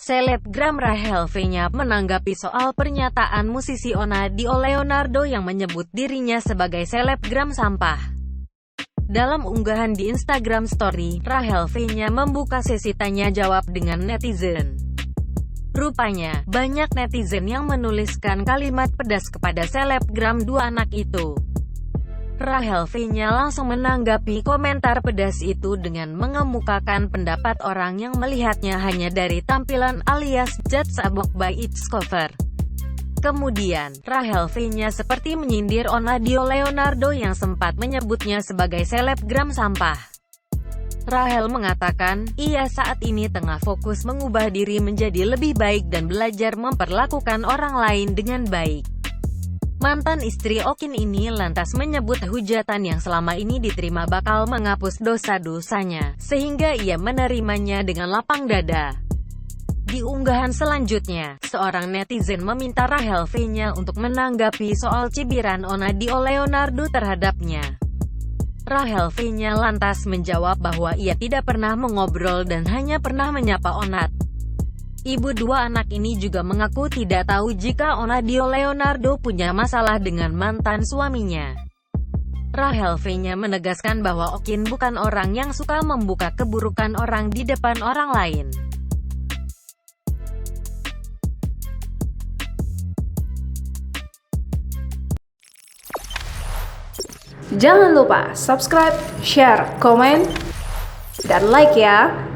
Selebgram Rachel V-nya menanggapi soal pernyataan musisi Ona Dio Leonardo yang menyebut dirinya sebagai selebgram sampah. Dalam unggahan di Instagram Story, Rachel V-nya membuka sesi tanya-jawab dengan netizen. Rupanya, banyak netizen yang menuliskan kalimat pedas kepada selebgram dua anak itu. Rachel V-nya langsung menanggapi komentar pedas itu dengan mengemukakan pendapat orang yang melihatnya hanya dari tampilan alias judge a book by its cover. Kemudian, Rachel V-nya seperti menyindir Ona Dio Leonardo yang sempat menyebutnya sebagai selebgram sampah. Rachel mengatakan, ia saat ini tengah fokus mengubah diri menjadi lebih baik dan belajar memperlakukan orang lain dengan baik. Mantan istri Okin ini lantas menyebut hujatan yang selama ini diterima bakal menghapus dosa-dosanya, sehingga ia menerimanya dengan lapang dada. Di unggahan selanjutnya, seorang netizen meminta Rachel V-nya untuk menanggapi soal cibiran Ona Dio Leonardo terhadapnya. Rachel V-nya lantas menjawab bahwa ia tidak pernah mengobrol dan hanya pernah menyapa Onat. Ibu dua anak ini juga mengaku tidak tahu jika Ona Dio Leonardo punya masalah dengan mantan suaminya. Rachel V-nya menegaskan bahwa Okin bukan orang yang suka membuka keburukan orang di depan orang lain. Jangan lupa subscribe, share, komen, dan like ya!